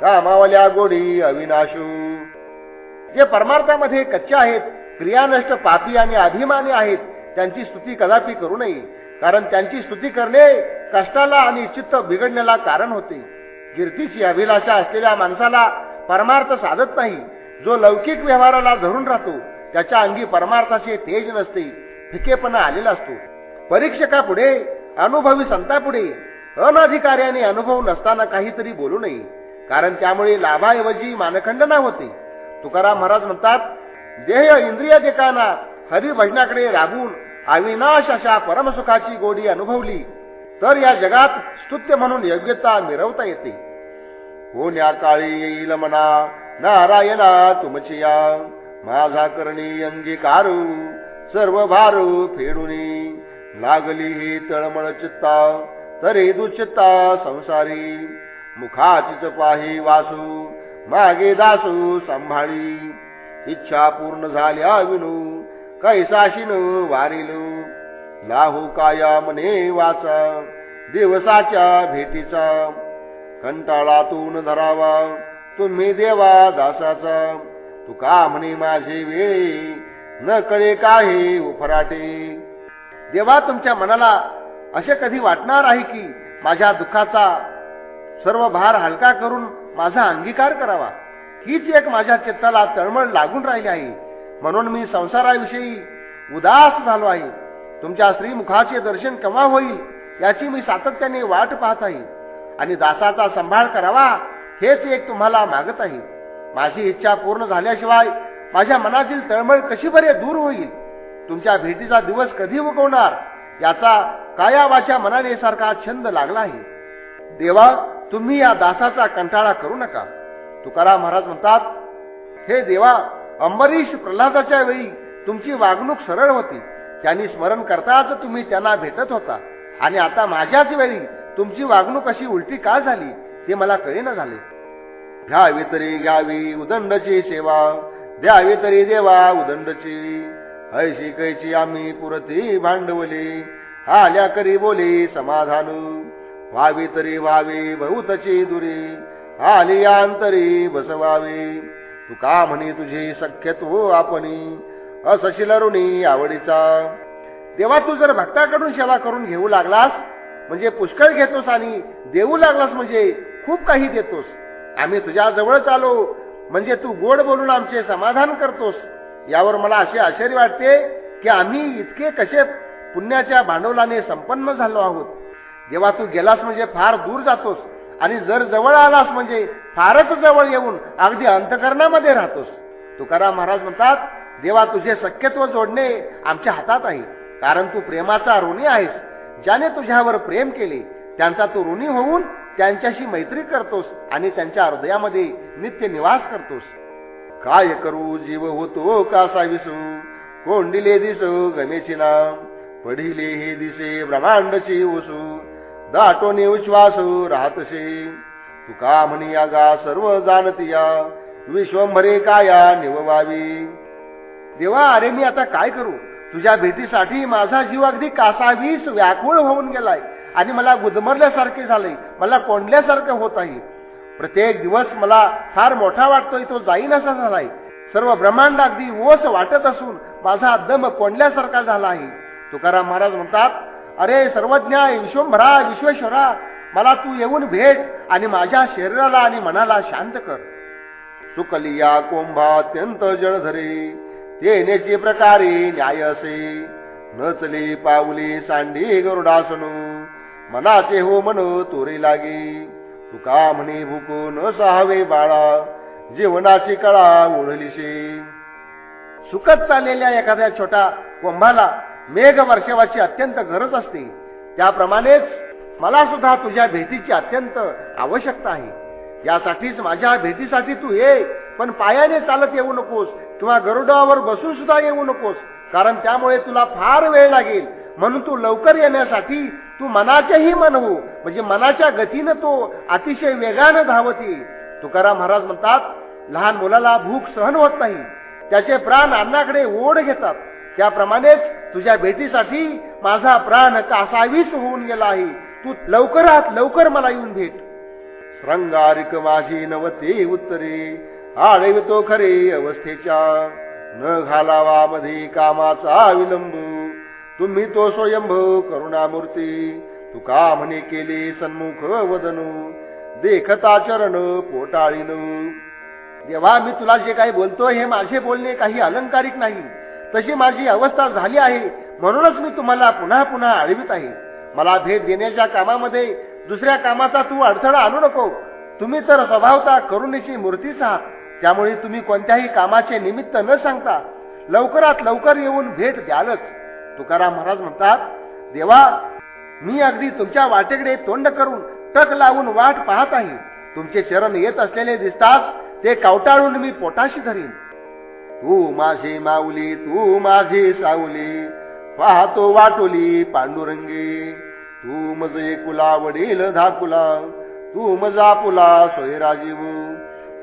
[SPEAKER 1] कामावल्या गोडी अविनाशू. जे परमार्थामध्ये कच्चे आहेत, क्रियानष्ट पापी आणि अभिमानी आहेत, त्यांची स्तुती कदापि करू नये. कारण त्यांची स्तुती करणे कष्टाला आणि चित्त बिघडण्याला कारण होते. कीर्तीची अभिलाषा असलेल्या माणसाला परमार्थ साधत नाही. जो लौकिक व्यवहाराला धरून राहतो त्याच्या अंगी परमार्थाचे तेज नसते, फिकेपणा आलेला असतो. परीक्षकापुढे, अनुभवी संतापुढे अनधिकार्याने अनुभव नसताना काहीतरी बोलू नये, कारण त्यामुळे लाभाऐवजी मानखंडना होते. तुकाराम महाराज म्हणतात, देह इंद्रिय देकाना हरिभजनाकडे राबून अविनाश अशा परमसुखाची गोडी अनुभवली तर या जगात स्तुत्य म्हणून योग्यता मिरवता येते. होण्या काळी येईल मना नारायणा तुमचिया, माझा करणी अंगीकारू सर्व भारू फेडुनी, लागली ही तळमळ चित्ता तरी दुचित्ता संसारी, मुखाचीच पाही वासू मागे दासू संभाळी, इच्छा पूर्ण झाल्या विनू कैसाशीन वारिलू, लाहू काया मने वाचा दिवसाच्या भेटीचा, कंटाळातून धरावा तुम्ही देवा दासाचा, तुका म्हणे माझे वेळी न कळे काही उफराटे. देवा, तुमच्या मनाला असे कधी वाटणार आहे की माझ्या दुःखाचा सर्व भार हलका करून माझा अंगीकार करावा? हीच एक माझ्या चित्ताला तळमळ लागून राहिली आहे. म्हणून मी संसाराविषयी उदास झालो आहे. तुमच्या श्रीमुखाचे दर्शन केव्हा होईल याची मी सातत्याने वाट पाहत आहे आणि दासाचा सांभाळ करावा हेच एक तुम्हाला मागत आहे. माझी इच्छा पूर्ण झाल्याशिवाय माझ्या मनातील तळमळ कशी बरे दूर होईल? तुमच्या भेटीचा दिवस कधी उगवणार याचा काया वाचा मनाने सारखा छंद लागला आहे. देवा तुम्ही या दासाचा कंटाळा करू नका. तुकाराम महाराज म्हणतात, हे देवा, अंबरीश प्रल्हादाच्या वेळी तुमची वागणूक सरळ होती. त्यांनी स्मरण करताच तुम्ही त्यांना भेटत होता, आणि आता माझ्याच वेळी तुमची वागणूक अशी उलटी का झाली ते मला कळेना झाले. घ्यावी तरी घ्यावी उदंडची सेवा, द्यावी तरी देवा उदंडची. ऐशी कैची आम्ही पुरती भांडवली, आल्या करी बोले समाधान. व्हावी तरी व्हावी बहुतची दुरी, आली अंतरी बसवावी. तुका म्हणी तुझी सख्यत्व आपणी, असशील ऋणी आवडीचा. देवा तू जर भक्ताकडून सेवा करून घेऊ लागलास म्हणजे पुष्कळ घेतोस, आणि देऊ लागलास म्हणजे खूप काही देतोस. आम्ही तुझ्या जवळच आलो म्हणजे तू गोड बोलून आमचे समाधान करतोस. यावर मला असे आश्चर्य वाटते की आम्ही इतके कसे पुण्याच्या भांडवलाने संपन्न झालो आहोत. जेव्हा तू गेलास म्हणजे फार दूर जातोस, आणि जर जवळ आलास म्हणजे फारच जवळ येऊन अगदी अंतकरणामध्ये राहतोस. तुकाराम महाराज म्हणतात, देवा तुझे सख्यत्व जोडणे आमच्या हातात आहे, कारण तू प्रेमाचा ऋणी आहेस. ज्याने तुझ्यावर प्रेम केले त्यांचा तू ऋणी होऊन त्यांच्याशी मैत्री करतोस आणि त्यांच्या हृदयामध्ये नित्य निवास करतोस. काय करू जीव होतो कासा विसू, कोंडिले दिसो गमेची नाम. पढिले हे दिसे ब्रह्मांडची ओसू, दाटोने उश्वास राहतसे. तुका म्हणी आगा सर्व जाणतिया, विश्वंभरे काया निववावी. देवा अरे मी आता काय करू? तुझ्या भेटीसाठी माझा जीव अगदी कासावीस व्याकुळ होऊन गेलाय, आणि मला गुदमरल्यासारखे झाले, मला कोंडल्यासारखं होत आहे. प्रत्येक दिवस मला फार मोठा वाटतोय, तो जाईन असा झालाय. सर्व ब्रह्मांड अगदी ओस वाटत असून माझा दम कोंडल्यासारखा झाला आहे. तुकाराम महाराज म्हणतात, अरे सर्वज्ञा विश्वंभरा विश्वेश्वरा, मला तू येऊन भेट आणि माझ्या शरीराला आणि मनाला शांत कर. सुकलिया कोंभा अत्यंत जळधरे, येण्याचे प्रकारे न्याय असे. नचले पावले सांडी गरुडासनो, मनाचे हो मन तोरे लागे. तुका म्हणे भूको न सहावे बाळा, जीवनाची कळा ओढलीशे. सुखत चाललेल्या एखाद्या छोट्या कोंभाला मेघ वर्षावाची अत्यंत गरज असते, त्याप्रमाणेच मला सुद्धा तुझ्या भेटीची अत्यंत आवश्यकता आहे. यासाठीच माझ्या भेटीसाठी तू ये, पण पायाने चालत येऊ नकोस किंवा गरुडावर बसून सुद्धा येऊ नकोस, कारण त्यामुळे तुला फार वेळ लागेल. म्हणून तू लवकर येण्यासाठी तू मनाचेही मन हो, म्हणजे मनाच्या गतीनं तो अतिशय वेगानं धावते. तुकाराम महाराज म्हणतात, लहान मुलाला भूक सहन होत नाही, त्याचे प्राण अन्नाकडे ओढ घेतात. त्याप्रमाणेच तुझ्या भेटीसाठी माझा प्राण कासावीस होऊन गेला आहे. तू लवकरात लवकर मला येऊन भेट. श्रंगारिक माझी नवते उत्तरे, आळवितो खरे अवस्थेच्या. न घालावा मध्ये कामाचा विलंब, तुम्ही तो स्वयंभू करुणामूर्ती. तुका म्हणे केले सन्मुख वदन, देखता चरण पोटाळीन. देवा मी तुला जे काही बोलतो हे माझे बोलणे काही अलंकारिक नाही, तशी माझी अवस्था झाली आहे, म्हणूनच मी तुम्हाला पुन्हा पुन्हा आळवित आहे. मला भेट देण्याच्या कामामध्ये दुसऱ्या कामाचा तू अडथळा आणू नको. तुम्ही तर स्वभावता करुणेची मूर्तीच आहात, त्यामुळे तुम्ही कोणत्याही कामाचे निमित्त न सांगता लवकरात लवकर येऊन भेट द्यालच. तुकाराम महाराज म्हणतात, देवा मी अगदी तुमच्या वाटेकडे तोंड करून टक लावून वाट पाहत आहे. तुमचे चरण येत असलेले दिसताच ते कवटाळून मी पोटाशी धरीन. तू माझी माऊली तू माझी सावली, पाहतो वाटोली पांडुरंगी. तू मज एकुला वडील धाकुला, तू मजा पुला सोयरा जीव.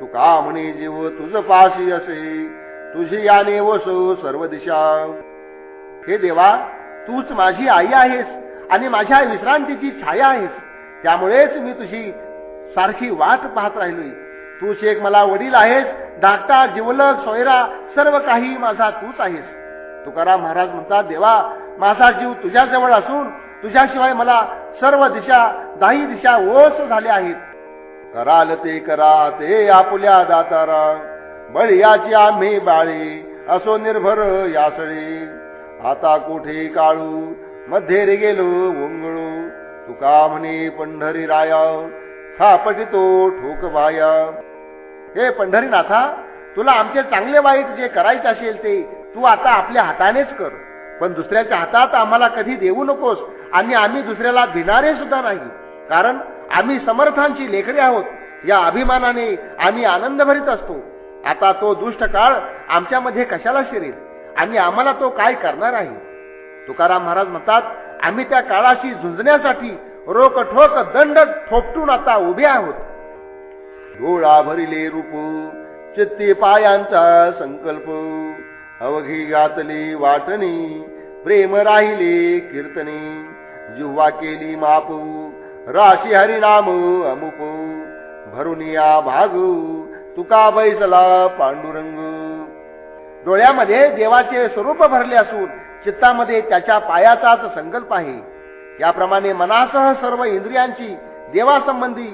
[SPEAKER 1] तुका म्हणे जीव तुझ पाशी असे, तुझी याने वसो सर्व दिशा. हे देवा तूच माझी आई आहेस आणि माझ्या विश्रांतीची छाया आहेस, त्यामुळेच मी तुझी सारखी वाट पाहत राहिलोय. तूच एक मला वडील आहेस, धाकटा जिवलग सोयरा सर्व काही माझा तूच आहेस. तुकाराम महाराज म्हणतात, देवा माझा जीव तुझ्या जवळ असून तुझ्याशिवाय मला सर्व दिशा दाही दिशा ओस झाल्या आहेत. कराल ते करा ते आपुल्या दातारा, बळीयाची आम्ही बाळी असो निर्भर यासळी. आता कोठे काळू मध्ये रे गेलो ओंगळू. तुका म्हणे पंढरी राया, हा पटितो ठोक बाया. हे पंढरीनाथा, तुला आमचे चांगले वाईट जे करायचे असेल ते तू आता आपल्या हातानेच कर, पण दुसऱ्याच्या हातात आम्हाला कधी देऊ नकोस, आणि आम्ही दुसऱ्याला भिणारे सुद्धा नाही, कारण आम्ही समर्थांची लेकरे आहोत, या अभिमानाने आम्ही आनंद भरीत असतो. आता तो दुष्ट काळ आमच्यामध्ये कशाला शिरेल आणि आम्हाला तो काय करणार आहे. तुकाराम महाराज म्हणतात, आम्ही त्या काळाशी झुंजण्यासाठी रोकठोक दंड थोपटून आता उभे आहोत. डोळा भरिले रूप चित्ती पायांचा संकल्प, अवघी घातली वाटणी प्रेम राहिले कीर्तनी, जिव्हा केली माप राशी हरिनाम अमुप, भरुनिया भागू तुका बैसला पांडुरंग. डोळ्यामध्ये देवाचे स्वरूप भरले असून चित्तामध्ये त्याच्या पायाचाच संकल्प आहे. याप्रमाणे मनासह सर्व इंद्रियांची देवासंबंधी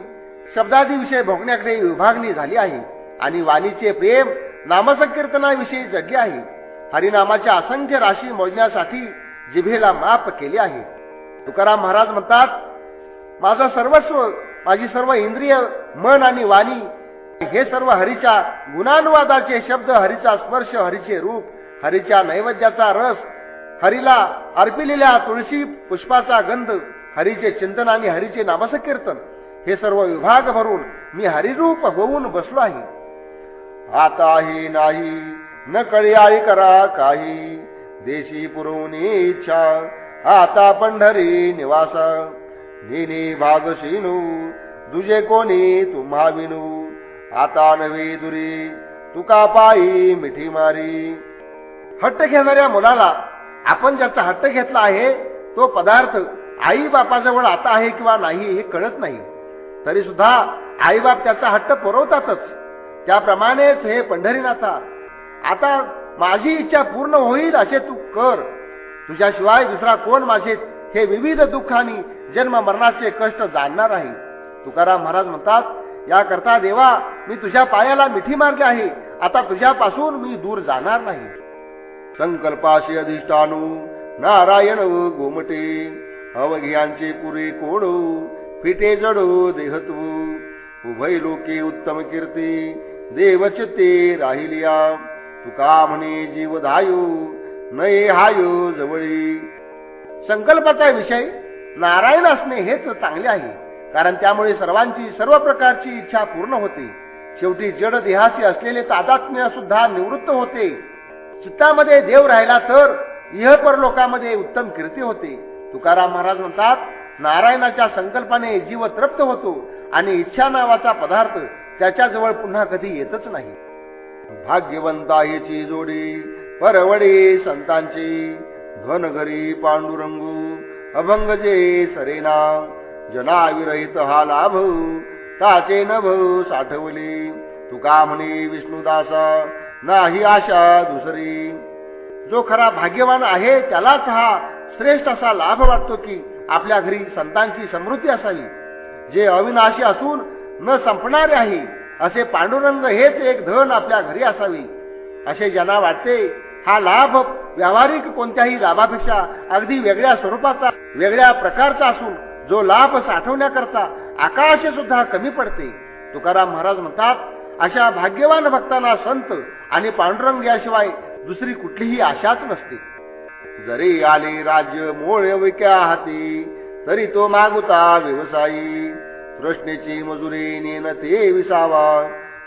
[SPEAKER 1] शब्दादी भोगण्याकडे विभागणी झाली आहे आणि वाणीचे प्रेम नामसंकीर्तनाविषयी जगले आहे. हरिनामाच्या असंख्य राशी मोजण्यासाठी जिभेला माप केले आहे. तुकाराम महाराज म्हणतात, माझं सर्वस्व, माझी सर्व इंद्रिय, मन आणि वाणी हे सर्व हरीच्या गुणानुवादाचे शब्द, हरीचा स्पर्श, हरीचे रूप, हरीच्या नैवेद्याचा रस, हरीला अर्पिलेल्या तुळशी पुष्पाचा गंध, हरीचे चिंतन आणि हरीचे नामसंकीर्तन हे सर्व विभाग भरून मी हरिरूप होऊन बसलो आहे. आताही नाही न कळी करा काही, देशी पुरवणी इच्छा आता पंढरी निवासा, नेने भागशीनू दुजे कोणी तुम्हा विनू, आता नवी दुरी तुका पायी मिठी मारी. हट्ट घेणाऱ्या मुलाला आपण ज्याचा हट्ट घेतला आहे तो पदार्थ आई बापाजवळ आता आहे किंवा नाही हे कळत नाही, तरी सुद्धा आई बाप त्याचा हट्ट पुरवतातच. त्याप्रमाणेच हे पंढरीनाथा, आता माझी इच्छा पूर्ण होईल असे तू कर, तुझ्याशिवाय दुसरा कोण माझे हे विविध दुःखानी जन्म मरणाचे कष्ट जाणणार आहे. तुकाराम महाराज म्हणतात, याकरता देवा मी तुझ्या पायाला मिठी मारली आहे, आता तुझ्यापासून मी दूर जाणार नाही. संकल्पाशी अधिष्ठानू नारायण गोमटे, अवघ्यांचे पुरे कोडू फिटे जडो देहत्व, उभय लोके उत्तम कीर्ती देवचित्ते राहिलिया, तुका म्हणे जीवधायू नये हायो जवळी. संकल्पाचा विषय नारायण असणे हेच चांगले आहे, कारण त्यामुळे सर्वांची सर्व प्रकारची इच्छा पूर्ण होते. शेवटी जड देहाशी असलेले तादात्म्य सुद्धा निवृत्त होते. चित्तामध्ये देव राहिला तर इहपर लोकांमध्ये उत्तम कीर्ती होते. तुकाराम महाराज म्हणतात, नारायणाच्या संकल्पाने जीव तृप्त होतो आणि इच्छा नावाचा पदार्थ त्याच्याजवळ पुन्हा कधी येतच नाही. भाग्यवंताची जोडी परवडे संतांची, घन घरी पांडुरंगू अभंग जे सरेना, जनाविरहित हा लाभ ताचे नभ साठवली, तुका म्हणे विष्णुदासा नाही आशा दुसरी. जो खरा भाग्यवान आहे त्यालाच हा श्रेष्ठ असा लाभ वाटतो की आपल्या घरी संतांची समृद्धी असावी, जे अविनाशी असून न संपणारे आहे असे पांडुरंग हेच एक धन आपल्या घरी असावी असे ज्यांना वाटते. हा लाभ व्यावहारिक कोणत्याही लाभापेक्षा अगदी वेगळ्या स्वरूपाचा, वेगळ्या प्रकारचा असून जो लाभ साठवण्याकरता आकाश सुद्धा कमी पडते. तुकाराम महाराज म्हणतात, अशा भाग्यवान भक्तांना संत आणि पांडुरंग याशिवाय दुसरी कुठलीही आशाच नसते. जरी आले राज्य मोळ विक्या हाती, तरी तो मागुता व्यवसायी, तृष्णेची मजुरी नेन ते विसावा,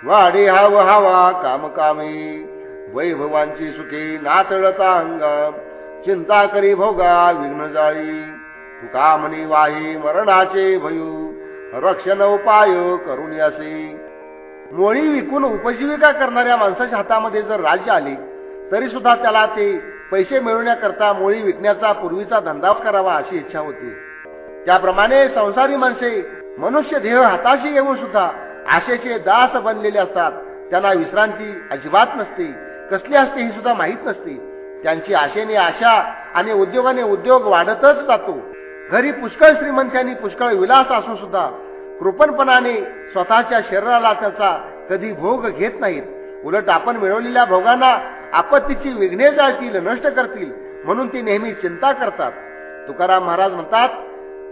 [SPEAKER 1] वाढे हाव हावा कामकामी, वैभवांची सुखे नातळता अंगा, चिंता करी भोगा विघ्न जाळी, तुका म्हणी वाही मरणाचे भयू, रक्षण उपाय करून यासे. मोळी विकून उपजीविका करणाऱ्या माणसाच्या हातामध्ये जर राज्य आले तरी सुद्धा त्याला ते पैसे मिळवण्याकरता मोळी विकण्याचा पूर्वीचा धंदा करावा अशी इच्छा होती. त्याप्रमाणे संसारी माणसे मनुष्य देह हाताशी येऊन सुद्धा आशेचे दास बनलेले असतात. त्यांना विश्रांती अजिबात नसते, कसली असते ही सुद्धा माहीत नसते. त्यांची आशेने आशा आणि उद्योगाने उद्योग वाढतच जातो. घरी पुष्कळ श्रीमंत्यांनी पुष्कळ विलास असून सुद्धा कृपणपणाने स्वतःच्या शरीराला त्याचा कधी भोग घेत नाहीत. उलट आपण मिळवलेल्या भोगांना आपत्तीची विघ्ने जाळतील, नष्ट करतील म्हणून ती नेहमी चिंता करतात. तुकाराम महाराज म्हणतात,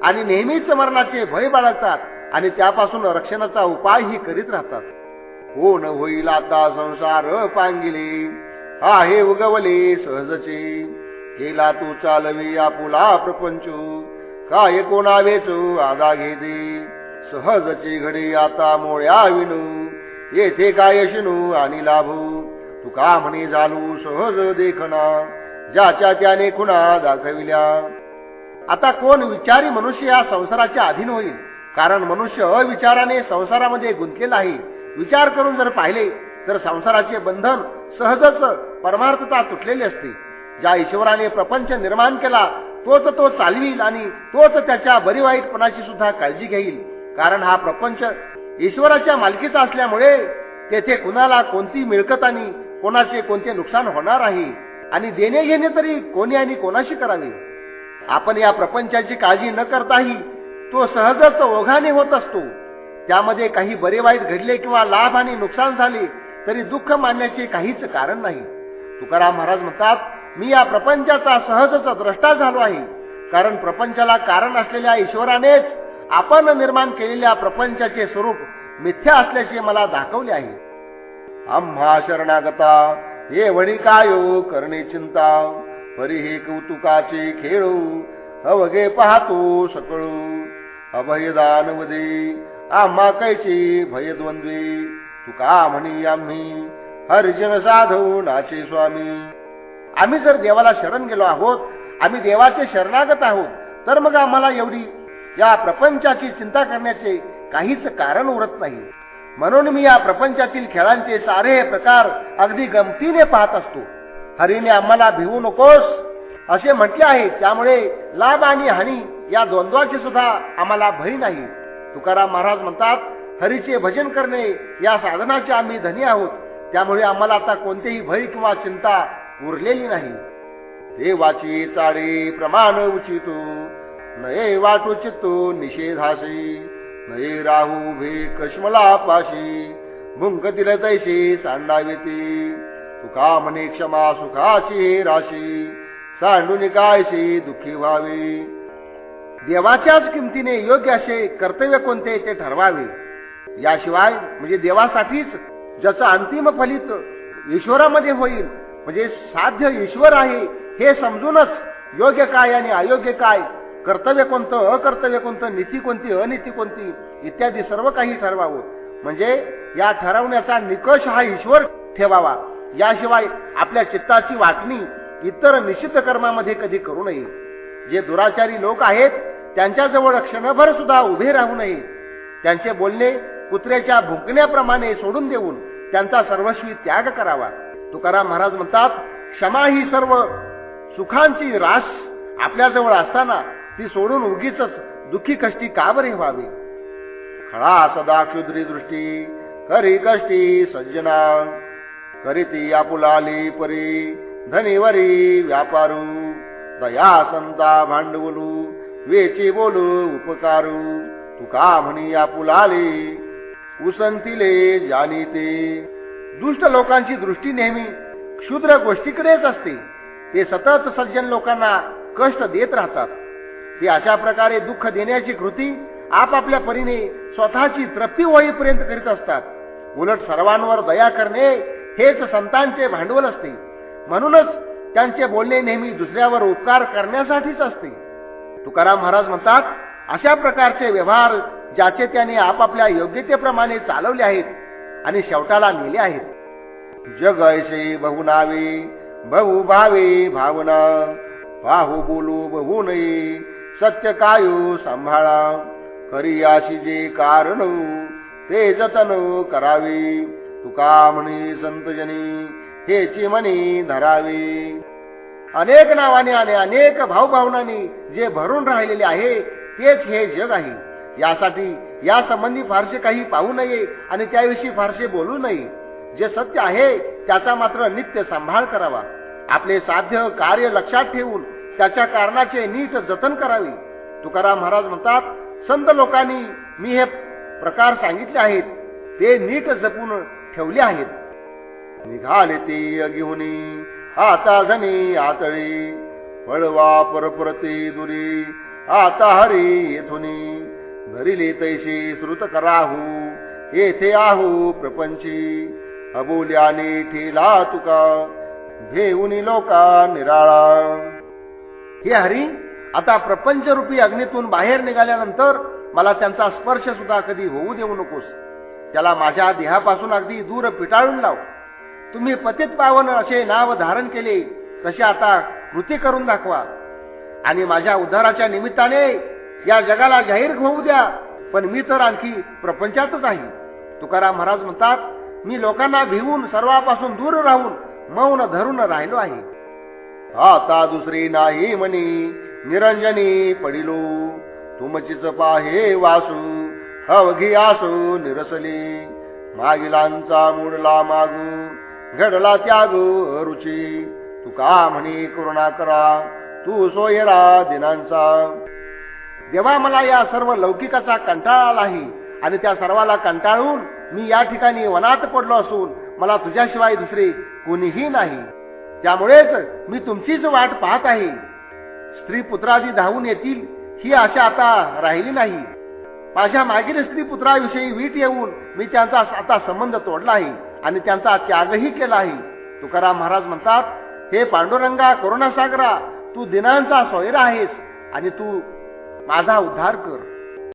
[SPEAKER 1] आणि नेहमीच मरणाचे भय बाळगतात आणि त्यापासून रक्षणाचा उपायही करीत राहतात. कोण होईल आता संसार पांगिले, आहे उगवले सहजचे, केला तू चालवी आपुला प्रपंच, काय कोणावेच आदा घेते, सहजचे घडे आता मोळ्या विणू, येथे काय शिनू आणि लाभू. तुका म्हणे झालू सहज देखना, ज्याच्या त्याने खुणा दाखविल्या. आता कोण विचारी मनुष्य या संसाराच्या अधीन होईल, कारण मनुष्य अविचाराने संसारामध्ये गुंतलेला आहे. विचार करून जर पाहिले तर संसाराचे बंधन सहजच परमार्थता तुटलेली असते. ज्या ईश्वराने प्रपंच निर्माण केला तोच तो चालवील आणि तोच त्याच्या बरी वाईटपणाची सुद्धा काळजी घेईल. कारण हा प्रपंच ईश्वराच्या मालकीचा असल्यामुळे तेथे कुणाला कोणती मिळकत आणि कोणाचे कोणते नुकसान होणार आहे, आणि देणे घेणे तरी कोणी आणि कोणाशी करावे. आपण या प्रपंचाची काळजी न करताही तो सहजच ओघाने होत असतो. त्यामध्ये काही बरे वाईट घडले किंवा लाभ आणि नुकसान झाले तरी दुःख मानण्याचे काहीच कारण नाही. तुकाराम महाराज म्हणतात, मी या प्रपंचाचा सहजच द्रष्टा झालो आहे. कारण प्रपंचाला कारण असलेल्या ईश्वरानेच आपण निर्माण केलेल्या प्रपंचाचे स्वरूप मिथ्या असल्याचे मला दाखवले आहे. आम्हा शरणागता हे वडी कायो करणे चिंता, परी हे कौतुकाचे खेळू अवघे पाहतो सकळू. अभयदान वदे आम्हा कैचे भयद्वंद्वे, तुका म्हणी आम्ही हरिजन साधू नाचे स्वामी. आम्ही जर देवाला शरण गेलो आहोत, आम्ही देवाचे शरणागत आहोत, तर मग आम्हाला एवढी या प्रपंचाची चिंता करण्याचे काहीच कारण उरत नाही. म्हणून मी या प्रपंचातील खेळांचे सारे प्रकार अगदी गमतीने पाहत असतो. हरीने आम्हाला भिवू नकोस असे म्हटले आहे, त्यामुळे लाभ आणि हानी या द्वंद्वाची सुद्धा आम्हाला भय नाही. तुकाराम महाराज म्हणतात, हरीचे भजन करणे या साधनाचे आम्ही धनी आहोत, त्यामुळे आम्हाला आता कोणतेही भय किंवा चिंता उरलेली नाही. देवाची चाळे प्रमाण उचितो, नये वाटू चित्तो निषेधासी. नये राहू भे कश्मला पाशी, भुंकतील तैसे सांडावेती. तुका म्हणे क्षमा सुखाची राशी, सांडून कायशी दुःखी व्हावे. देवाच्याच किमतीने योग्य असे कर्तव्य कोणते ते ठरवावे. याशिवाय म्हणजे देवासाठीच ज्याचं अंतिम फलित ईश्वरामध्ये होईल, म्हणजे साध्य ईश्वर आहे हे समजूनच योग्य काय आणि अयोग्य काय, कर्तव्य कोणतं अकर्तव्य कोणतं, नीती कोणती अनीती कोणती इत्यादी सर्व काही ठरवावं. म्हणजे या ठरवण्याचा निकष हा ईश्वर ठेवावा. याशिवाय आपल्या चित्ताची वाटणी इतर निश्चित कर्मामध्ये कधी करू नये. जे दुराचारी लोक आहेत त्यांच्याजवळ क्षणभर सुद्धा उभे राहू नये. त्यांचे बोलणे कुत्र्याच्या भुंकण्याप्रमाणे सोडून देऊन त्यांचा सर्वस्वी त्याग करावा. तुकाराम महाराज म्हणतात, क्षमा ही सर्व सुखांची रास आपल्याजवळ असताना ती सोडून उगीच दुःखी कष्टी का बरे व्हावे. खळा सदा क्षुद्री दृष्टी करी कष्टी सज्जना, करीती आपुलाली परी धनीवरी व्यापारू. दया संता भांडवलू वेची बोलू उपकारू. तुका म्हणी आपुलाले उसंतिले जाणीते. दुष्ट लोकांची दृष्टी नेहमी क्षुद्र गोष्टीकडेच असते. ते सतत सज्जन लोकांना कष्ट देत राहतात. ते अशा प्रकारे दुःख देण्याची कृती आपापल्या परीने स्वतःची तृप्ती होईपर्यंत करीत असतात. उलट सर्वांवर दया करणे हेच संतांचे भांडवल असते. म्हणूनच त्यांचे बोलणे नेहमी दुसऱ्यावर उपकार करण्यासाठीच असते. तुकाराम महाराज म्हणतात, अशा प्रकारचे व्यवहार ज्याचे त्याने आपापल्या योग्यतेप्रमाणे चालवले आहेत आणि शेवटाला नेले आहेत. जग ऐसे बहु नावे बहु भावे भावना, पाहू बोलू बहु नये सत्य कायू सांभाळा. करी अशी जे कारण ते जतन करावे. तुका म्हणे संतजनी हेची मनी धरावे. अनेक नावाने आणि अनेक भावभावनांनी जे भरून राहिलेले आहे तेच हे जग आहे. यासाठी या संबंधी फारसे काही पाहू नये आणि त्याविषयी फारसे बोलू नये. जे सत्य आहे त्याचा मात्र नित्य सांभाळ करावा. आपले साध्य कार्य लक्षात ठेवून त्याच्या कारणाचे नीट जतन करावे. तुकाराम महाराज म्हणतात, संत लोकांनी मी हे प्रकार सांगितले आहेत ते नीट जपून ठेवले आहेत. निघाले ते अगिहुनी आता धनी आतळी, पळवा परप्रती दुरी आता हरी येथुनी. धरिले तैसे श्रुत कराहू येथे आहू प्रपंची. अबोल्याने ठेला तुका घेऊनी लोका निराळा. हे हरी, आता प्रपंच रूपी अग्नीतून बाहेर निघाल्यानंतर मला त्यांचा स्पर्श सुद्धा कधी होऊ देऊ नकोस. त्याला माझ्या देहापासून अगदी दूर पिटाळून लाव. तुम्ही पतित पावन असे नाव धारण केले तसे आता कृती करून दाखवा आणि माझ्या उद्धाराच्या निमित्ताने या जगाला जाहीर होऊ द्या. पण मी तर आणखी प्रपंचातच आहे. तुकाराम महाराज म्हणतात, मी लोकांना भिवून सर्वांपासून दूर राहून मौन धरून राहिलो आहे. आता दुसरी नाही मनी निरंजनी पडिलो, तुमचीच पाहे वासू अवघी आसू निरसली. मागिलांचा मुडला मागू घडला त्यागू रुची, तुका म्हणे करुणा करा तू सोयरा दिनांचा. देवा, मला या सर्व लौकिकाचा कंटाळा आला आहे आणि त्या सर्वाला कंटाळून मी या ठिकाणी वनात पडलो असून मला तुझ्याशिवाय दुसरे कोणीही नाही. त्यामुळेच मी तुमचीच वाट पाहत आहे. स्त्री पुत्रादी धावून येतील ही आशा आता राहिली नाही. माझ्या मागील स्त्री पुत्राविषयी वीट येऊन मी त्यांचा आता संबंध तोडला आहे आणि त्यांचा त्यागही केला आहे. तुकाराम महाराज म्हणतात, हे पांडुरंगा करुणासागरा, तू दिनांचा सोयरा आहेस आणि तू माझा उद्धार कर.